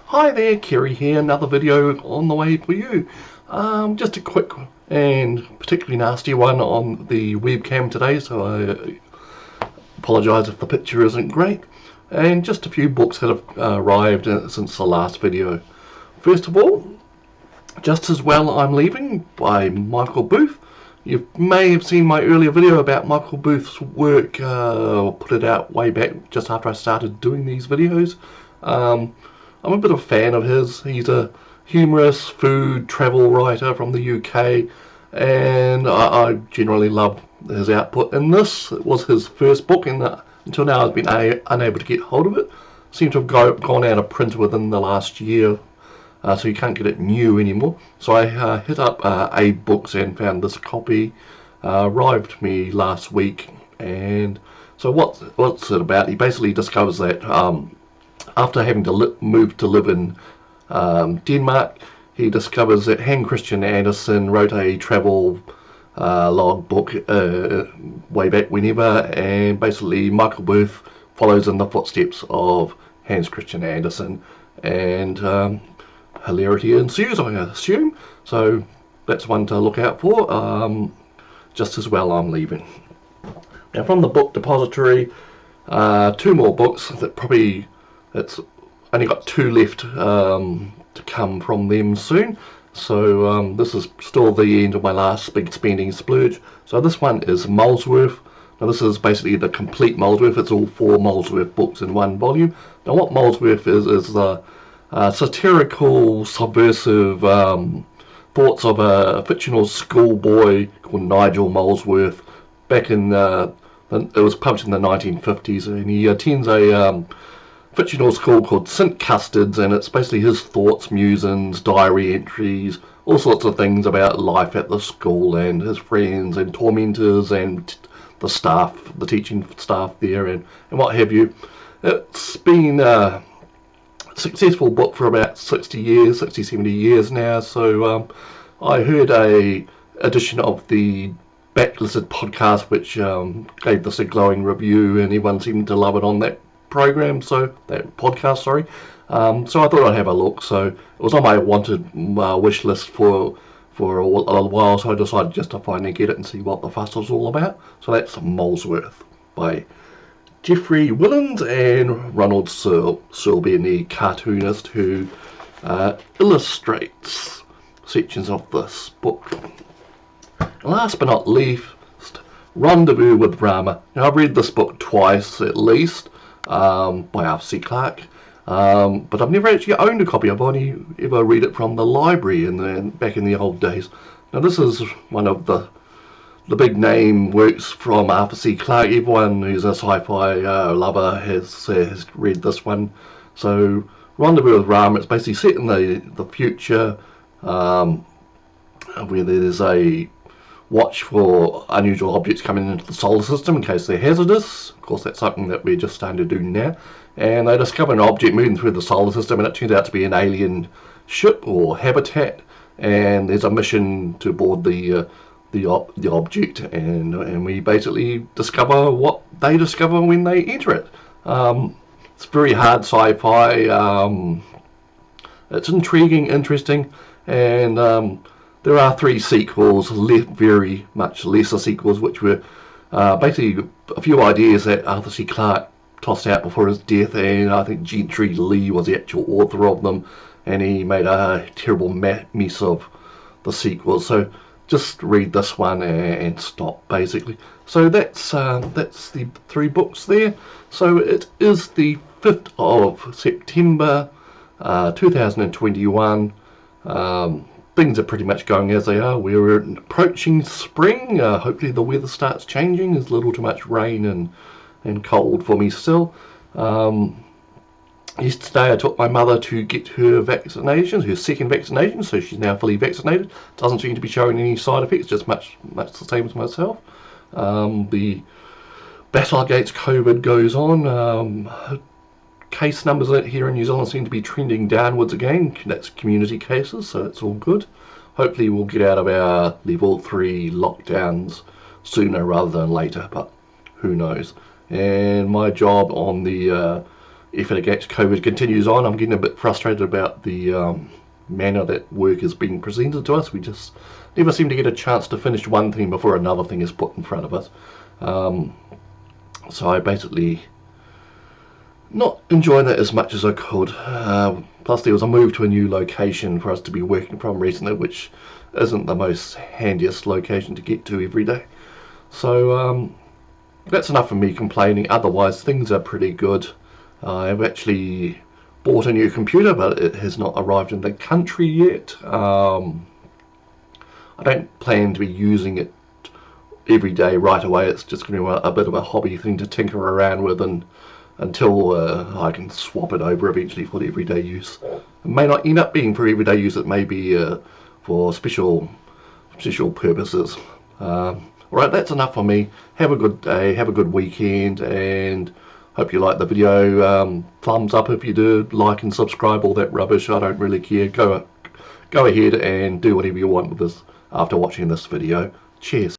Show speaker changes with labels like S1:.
S1: Hi there, Kerry here, another video on the way for you. Just a quick and particularly nasty one on the webcam today, so I apologise if the picture isn't great. And just a few books that have arrived since the last video. First of all, Just As Well I'm Leaving by Michael Booth. You may have seen my earlier video about Michael Booth's work, put it out way back just after I started doing these videos. I'm a bit of a fan of his. He's a humorous food travel writer from the UK, and I generally love his output. And this was his first book, and until now I've been unable to get hold of it. Seems to have gone out of print within the last year, so you can't get it new anymore. So I hit up A Books and found this copy. Arrived to me last week, and so what's it about? He basically discovers that after having to move to live in Denmark, he discovers that Hans Christian Andersen wrote a travel log book way back whenever, and basically Michael Booth follows in the footsteps of Hans Christian Andersen, and hilarity ensues, I assume. So that's one to look out for. Just As Well I'm Leaving. Now, from the book depository, two more books that probably it's only got two left to come from them soon. So this is still the end of my last big spending splurge. So this one is Molesworth. Now this is basically the complete Molesworth. It's all four Molesworth books in one volume. Now what Molesworth is the satirical, subversive thoughts of a fictional schoolboy called Nigel Molesworth. Back in it was published in the 1950s, and he attends a fictional school called St Custard's, and it's basically his thoughts, musings, diary entries, all sorts of things about life at the school and his friends and tormentors and the staff, the teaching staff there, and what have you. It's been a successful book for about 60 years, 60, 70 years now. So I heard a edition of the Backlisted podcast which gave this a glowing review, and everyone seemed to love it on that program, so that podcast, sorry. So I thought I'd have a look. So it was on my wanted wish list for a little while, so I decided just to finally get it and see what the fuss was all about. So that's Molesworth by Geoffrey Willans and Ronald Searle being the cartoonist who illustrates sections of this book. Last but not least, Rendezvous with Rama. Now, I've read this book twice at least, by R.C. Clarke, but I've never actually owned a copy. I've only ever read it from the library back in the old days. Now this is one of the big name works from Arthur C. Clarke. Everyone who's a sci-fi lover has read this one. So Rendezvous with Rama, it's basically set in the future, where there's a watch for unusual objects coming into the solar system in case they're hazardous. Of course, that's something that we're just starting to do now. And they discover an object moving through the solar system, and it turns out to be an alien ship or habitat. And there's a mission to board the object, and we basically discover what they discover when they enter it. It's very hard sci-fi. It's intriguing, interesting, and there are three sequels, very much lesser sequels, which were basically a few ideas that Arthur C. Clarke tossed out before his death, and I think Geoffrey Lee was the actual author of them, and he made a terrible mess of the sequels. So just read this one and stop, basically. So that's the three books there. So it is the 5th of September 2021. Things are pretty much going as they are. We're approaching spring. Hopefully the weather starts changing. There's a little too much rain and cold for me still. Yesterday I took my mother to get her vaccinations, her second vaccination, so she's now fully vaccinated. Doesn't seem to be showing any side effects, just much the same as myself. The battle against COVID goes on. Case numbers here in New Zealand seem to be trending downwards again. That's community cases, so it's all good. Hopefully we'll get out of our level 3 lockdowns sooner rather than later, but who knows. And my job on the effort against COVID continues on. I'm getting a bit frustrated about the manner that work is being presented to us. We just never seem to get a chance to finish one thing before another thing is put in front of us. So I basically not enjoying that as much as I could. Plus there was a move to a new location for us to be working from recently, which isn't the most handiest location to get to every day. So that's enough of me complaining. Otherwise things are pretty good. I've actually bought a new computer, but it has not arrived in the country yet. I don't plan to be using it every day right away. It's just going to be a bit of a hobby thing to tinker around with, and until I can swap it over eventually for everyday use. It may not end up being for everyday use. It may be for special purposes. Alright, that's enough for me. Have a good day, have a good weekend, and hope you liked the video. Thumbs up if you did, like and subscribe, all that rubbish. I don't really care. Go ahead and do whatever you want with this after watching this video. Cheers.